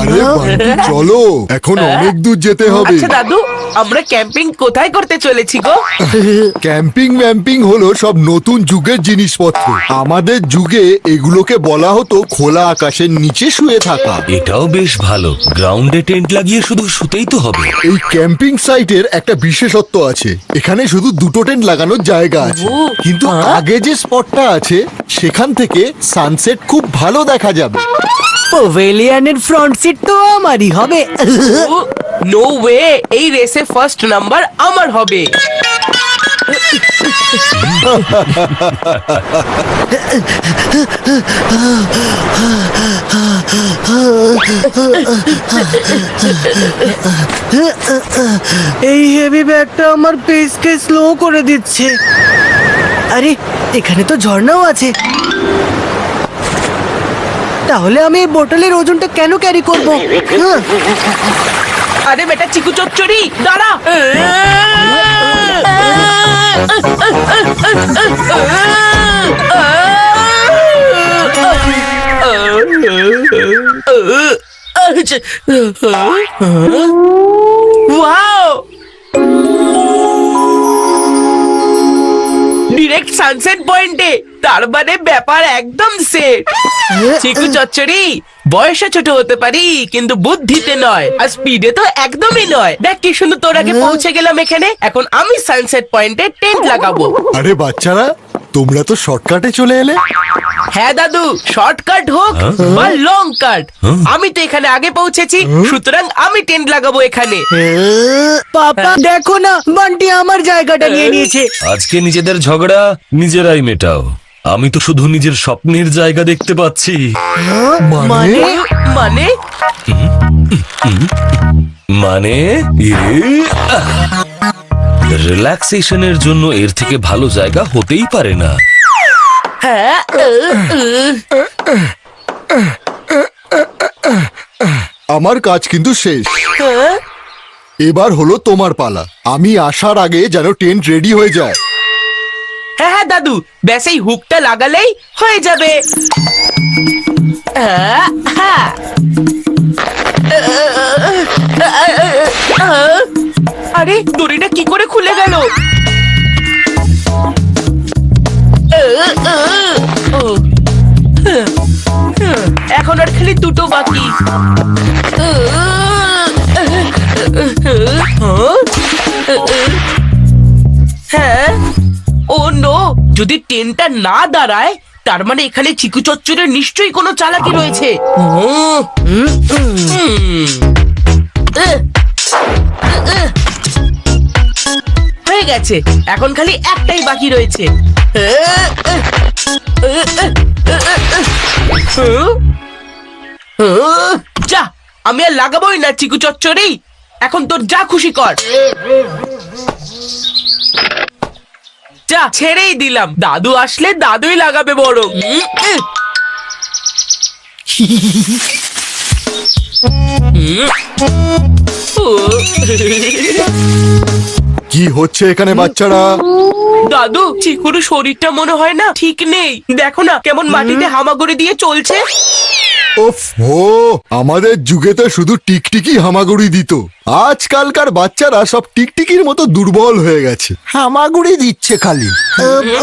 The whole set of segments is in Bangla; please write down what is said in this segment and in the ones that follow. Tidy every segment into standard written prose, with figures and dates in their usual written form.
আরে বান্টি, চলো, এখন অনেক দূর যেতে হবে। আচ্ছা দাদু, আমরা ক্যাম্পিং কোথায় করতে চলেছি গো? ক্যাম্পিং ভ্যাম্পিং হলো সব নতুন যুগের জিনিসপত্র। আমাদের যুগে এগুলোকে বলা হতো খোলা আকাশের নিচে শুয়ে থাকা। এটাও বেশ ভালো, গ্রাউন্ডে টেন্ট লাগিয়ে শুধু শুতেই তো হবে। এই ক্যাম্পিং সাইটের একটা বিশেষত্ব আছে, এখানে শুধু দুটো টেন্ট লাগানোর জায়গা আছে, কিন্তু আগে যে স্পটটা আছে সেখান থেকে সানসেট খুব ভালো দেখা যাবে। পভেলিয়নের ফ্রন্ট সিট তো আমারই হবে। নো ওয়ে, এই রেসে ফার্স্ট নাম্বার আমার হবে। এই হেভি ব্যাগটা আমার পেসকে স্লো করে দিচ্ছে। আরে এখানে তো ঝর্ণাও আছে, তাহলে আমি এই বোতলের ওজনটা কেন ক্যারি করব? আরে বেটা চিকু চচ্চড়ি, দাঁড়া। ওয়াও, ডিরেক্ট সানসেট পয়েন্টে, তার মানে ব্যাপার একদম সেট। চিকু চচ্চড়ি, বয়সে ছোট হতে পারি কিন্তু বুদ্ধিতে নয়, আর স্পিডে তো একদমই নয়। দেখ কি সুন্দর তোর আগে পৌঁছে গেলাম এখানে। এখন আমি সানসেট পয়েন্টে টেন্ট লাগাবো। আরে বাচ্চারা, তোমরা তো শর্টকাটে চলে এলে। হ্যাঁ দাদু, শর্টকাট হোক বা লং কাট, আমি তো এখানে আগে পৌঁছেছি, সুতরাং আমি টেন্ট লাগাবো এখানে। পাপা দেখো না, বান্টি আমার জায়গাটা নিয়ে নিয়েছে। আজকে নিজেদের ঝগড়া নিজেরাই মেটাও, আমি তো শুধু নিজের স্বপ্নের জায়গা দেখতে পাচ্ছি। মানে মানে মানে রিল্যাক্সেশনের জন্য এর থেকে ভালো জায়গা হতেই পারে না। হ্যাঁ, আমার কাজ কিন্তু শেষ, এবার হলো তোমার পালা। আমি আসার আগে যেন টেন্ট রেডি হয়ে যায়। হ্যাঁ হ্যাঁ দাদু, ব্যাস এই হুকটা লাগালেই হয়ে যাবে। আরে দড়িটা কি করে খুলে গেল? এখন আর খালি দুটো বাকি। হ্যাঁ, ও নো, যদি টেনটা না দাঁড়ায় তার মানে এখানে চিকু চচ্চড়ের নিশ্চয়ই কোনো চালাকি রয়েছে। হয়ে গেছে, এখন খালি একটাই বাকি রয়েছে। যা, আমি আর লাগাবোই না চিকু চচ্চড়ি, এখন তোর যা খুশি কর। যা, ছেড়েই দিলাম, দাদু আসলে দাদুই লাগাবে বরং। কি হচ্ছে এখানে বাচ্চারা? দাদু, চিকুর শরীরটা মনে হয় না ঠিক নেই, দেখো না কেমন মাটিতে হামাগুড়ি দিয়ে চলছে। ওফ হো, আমাদের যুগে তো শুধু টিকটিকি হামাগুড়ি দিত, আজকালকার বাচ্চারা সব টিকটিকির মতো দুর্বল হয়ে গেছে, হামাগুড়ি দিচ্ছে খালি।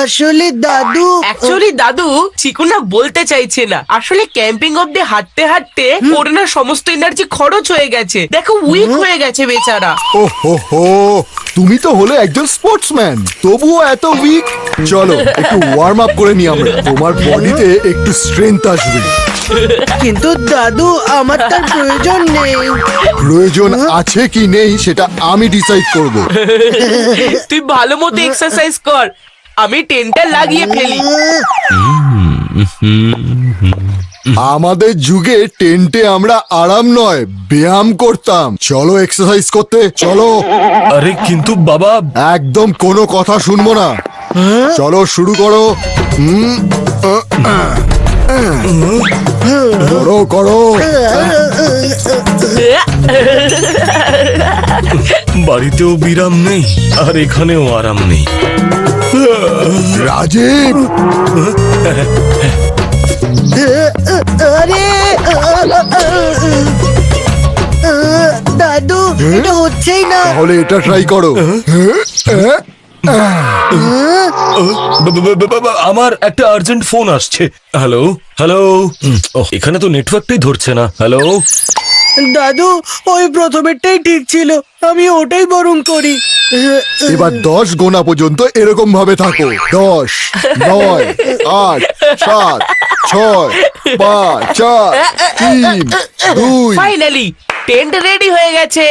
আসলে দাদু, অ্যাকচুয়ালি দাদু, চিকু না বলতে চাইছে না, আসলে ক্যাম্পিং অব্দি হাঁটতে হাঁটতে ওর না সমস্ত এনার্জি খরচ হয়ে গেছে, দেখো উইক হয়ে গেছে বেচারা। ও হো হো, তুমি তো হলে একজন স্পোর্টসম্যান, তবুও এত উইক। চলো একটু ওয়ার্ম আপ করে নি আমরা, তোমার বডিতে একটু স্ট্রেংথ আসবে। কিন্তু দাদু আমার তার প্রয়োজন নেই। প্রয়োজন আছে কি নেই সেটা আমি ডিসাইড করব। তুই ভালো মতো এক্সারসাইজ কর, আমি টেন্টটা লাগিয়ে ফেলি। আমাদের যুগে টেন্টে আমরা আরাম নয় ব্যায়াম করতাম, চলো এক্সারসাইজ করতে চলো। আরে কিন্তু বাবা, একদম কোনো কথা শুনবো না, চলো শুরু করো। করো করো। বাড়িতেও বিরাম নেই আর এখানেও আরাম নেই। রাজীব, আরে দাদু, এটা হচ্ছেই না। তাহলে এটা ট্রাই করো। আমার একটা আর্জেন্ট ফোন আসছে। হ্যালো হ্যালো, এখানে তো নেটওয়ার্কটাই ধরছে না। হ্যালো, দাদু, ওই প্রথমেরটাই ঠিক ছিল, আমি ওটাই বরং করি। এবার 10 গোনা পর্যন্ত এরকম ভাবে থাকো। 10, 9, 8, 7, 6, 5, 4, 3, 2। ফাইনালি টেন্ট রেডি হয়ে গেছে।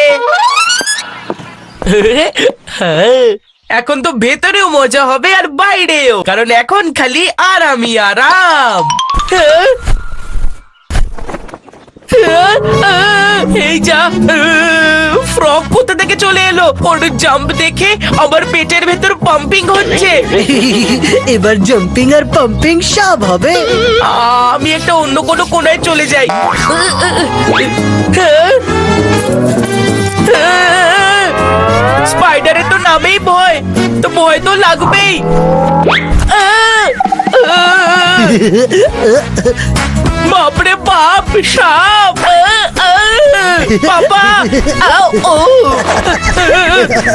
এখন তো ভেতরেও মজা হবে আর বাইরেও, কারণ এখন খালি আরামই আরাম। এই যা, ফ্রক কোথা থেকে চলে এলো? ওর জাম্প দেখে আমার পেটের ভেতর পাম্পিং হচ্ছে। এবার জাম্পিং আর পাম্পিং সব হবে। আমি একটা অন্য কোনো কোনায় চলে যাই। স্পাইডারের তো নামেই ভয়, তো ভয় তো লাগবেই। বাপরে বাপ, সাপ! বাবা! ও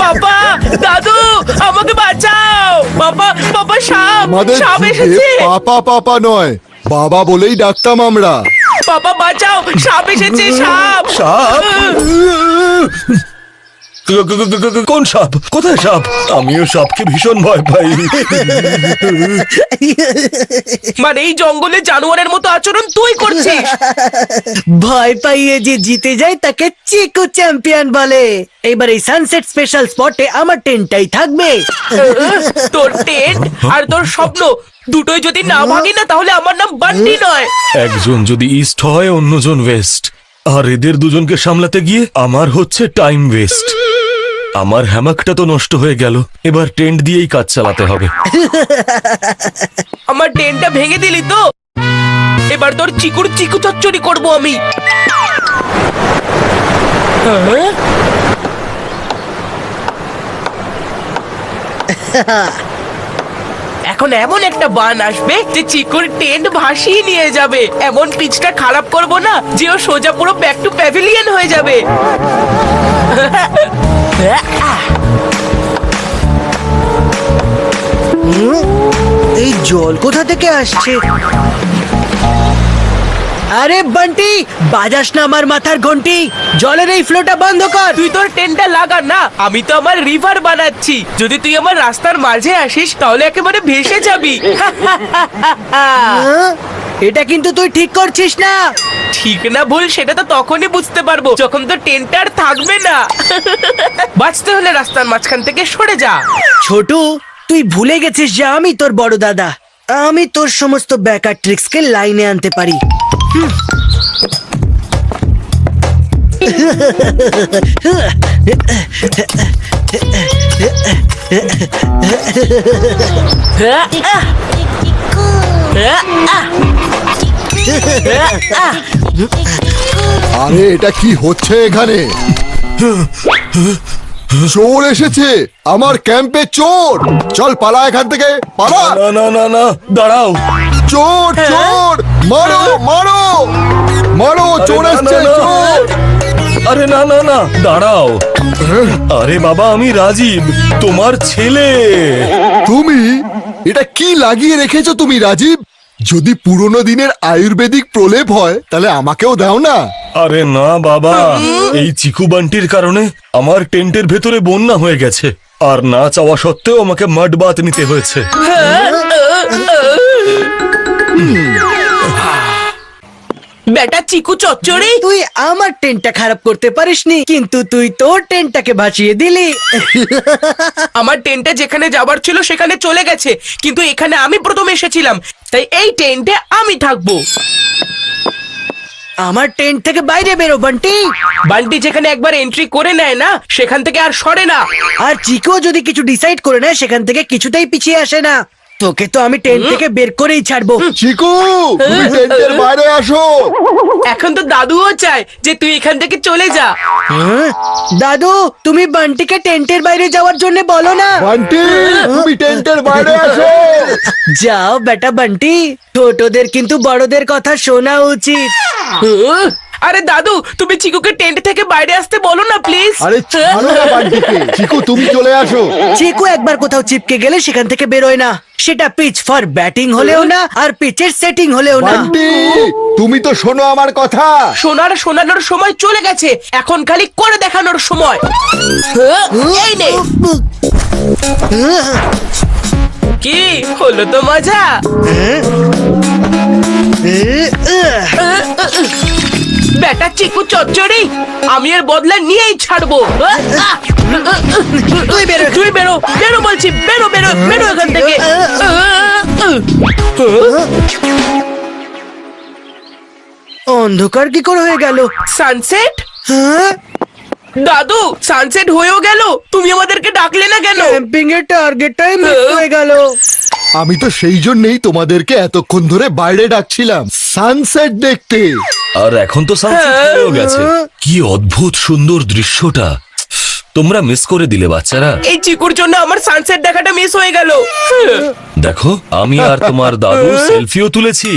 বাবা, দাদু, আমাকে বাঁচাও! বাবা বাবা, সাপ! আমাদের সাপ যুগে এসেছে! পাপা পাপা নয়, বাবা বলেই ডাকতাম আমরা। বাবা বাঁচাও, সাপ এসেছে, সাপ! সাপ? কোন সাপ? কোথায় সাপ? আমিও সাপকে ভীষণ ভয় পাই। মানে এই জঙ্গলে জানোয়ারের মতো আচরণ তুই করছিস? ভয় পাইয়ে যে জিতে যায় তাকে চিকু চ্যাম্পিয়ন বলে। এবার এই সানসেট স্পেশাল স্পটে আমার টেন্টটাই থাকবে। তোর টেন্ট আর তোর স্বপ্ন দুটোই যদি না ভাঙে না, তাহলে আমার নাম বান্টি নয়। একজন যদি ইস্ট হয়, অন্যজন ওয়েস্ট, আর এদের দুজনকে সামলাতে গিয়ে আমার হচ্ছে টাইম ওয়েস্ট। আমার হ্যামাকটা তো নষ্ট হয়ে গেল, এবার টেন্ট দিয়েই কাজ চালাতে হবে। আমার টেন্টটা ভেঙে দিলি তো, এবার তোর চিকুর চিকু চচ্চড়ি করবো আমি। এখন এমন একটা বান আসবে যে চিকুর টেন্ট ভাসিয়ে নিয়ে যাবে। এমন পিচটা খারাপ করব না যে ও সোজা পুরো ব্যাক টু প্যাভিলিয়ন হয়ে যাবে। এই জল কোথা থেকে আসছে? আরে বান্টি, বাজাস না আমার মাথার ঘন্টি। জলের এই ফ্লোটা বন্ধ কর। তুই তোর টেন্টটা লাগা না, আমি তো আমার রিভার বানাচ্ছি। যদি তুই আমার রাস্তার মাঝে আসিস তাহলে একেবারে ভেসে যাবি। এটা কিন্তু তুই ঠিক করছিস না। ঠিক না ভুল সেটা তো তখনই বুঝতে পারবো যখন তোর টেন্টটা আর থাকবে না। বাঁচতে হলে রাস্তার মাঝখান থেকে সরে যা। ছোটু, তুই ভুলে গেছিস যে আমি তোর বড় দাদা। আমি তোর সমস্ত ব্যাকার ট্রিক্সকে লাইনে আনতে পারি। আরে এটা কি হচ্ছে এখানে? চোর এসেছে আমার ক্যাম্পে, চোর! চল পালা এখান থেকে, পালা! না না না না, দাঁড়াও। চোর চোর, মারো মারো মারো, চোর আরে না, এসছে, না, না। চোর! আরে না না না, দাঁড়াও। আরে বাবা, আমি রাজীব, তোমার ছেলে। তুমি এটা কি লাগিয়ে রেখেছো তুমি, রাজীব? যদি পুরোনো দিনের আয়ুর্বেদিক প্রলেপ হয় তাহলে আমাকেও দাও না। আরে না বাবা, এই চিকু বান্টির কারণে আমার টেন্টের ভেতরে বন্যা হয়ে গেছে, আর না চাওয়া সত্ত্বেও আমাকে মাড বাত নিতে হয়েছে। বেটা চিকু চচ্চড়ি, তুই আমার টেন্টটা খারাপ করতে পারিসনি, কিন্তু তুই তোর টেন্টটাকে বাঁচিয়ে দিলি। আমার টেন্টে যেখানে যাবার ছিল সেখানে চলে গেছে, কিন্তু এখানে আমি প্রথম এসেছিলাম, তাই এই টেন্টে আমি থাকবো। আমার টেন্ট থেকে বাইরে বেরো বান্টি। বান্টি যেখানে একবার এন্ট্রি করে নেয় না, সেখান থেকে আর সরে না। আর চিকো যদি কিছু ডিসাইড করে নেয় সেখান থেকে কিছুতেই পিছিয়ে আসে না। তোকে তো আমি টেন্ট থেকে বের করেই ছাড়বো। চিকু তুমি টেন্টের বাইরে আসো। এখন তো দাদুও চায় যে তুই এখান থেকে চলে যা। দাদু তুমি বান্টিকে টেন্টের বাইরে যাওয়ার জন্য বলো না। বান্টি তুমি টেন্টের বাইরে আসো। যাও বেটা বান্টি, ছোটদের কিন্তু বড়দের কথা শোনা উচিত। আরে দাদু তুমি চিকুকে টেন্ট থেকে বাইরে আসতে বলো না প্লিজ। আরে ছাড়ো না বান্টিকে। চিকু তুমি চলে আসো। চিকু একবার কোথাও চিপকে গেলে সেখান থেকে বেরোয় না, সেটা পিচ ফর ব্যাটিং হলেও না আর পিচের সেটিং হলেও না। বান্টি তুমি তো শোনো আমার কথা। শোনানোর সময় চলে গেছে, এখন খালি করে দেখানোর সময়। এই নে। কি হলো তো মজা? বেটা চিকু চচ্চড়ি, আমি এর বদলা নিয়েই ছাড়বো। তুই বেরো। তুই বেরো, বেরো বলছি, বেরো বেরো বেরো এখান থেকে। অন্ধকার কি করে হয়ে গেল? সানসেট? হ্যাঁ, দাদু সানসেট হয়েও গেল, তুমি আমাদেরকে ডাকলে না কেন? ক্যাম্পিং এর টার্গেটটাই মিস হয়ে গেল। আমি তো সেই জন্যই তোমাদেরকে এতক্ষণ ধরে বাইরে ডাকছিলাম সানসেট দেখতে। আর এখন তো সানসেট হয়েও গেছে। কি অদ্ভুত সুন্দর দৃশ্যটা তোমরা মিস করে দিলে বাচ্চারা। এই চিকুর জন্য আমার সানসেট দেখাটা মিস হয়ে গেল। দেখো আমি আর তোমার দাদু সেলফিও তুলেছি।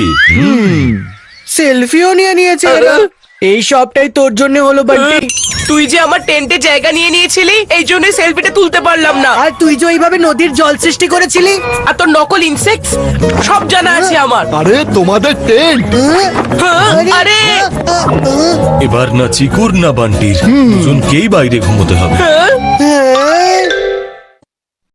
সেলফিও নিয়ে নিয়েছে এরা। এই সবটাই তোর জন্য হলো বান্টি। তুই যে আমার টেন্টে জায়গা নিয়ে নিয়েছিলি, এই জন্য সেলফিটা তুলতে পারলাম না। আর তুই যে ওইভাবে নদীর জল সৃষ্টি করেছিলি। আর তোর নকল ইনসেক্টস সব জানা আছে আমার। আরে তোমাদের টেন্ট। আরে এবার না চিকুর না বান্টির দুজনকেই বাইরে ঘুমোতে হবে। হ্যাঁ? হ্যাঁ,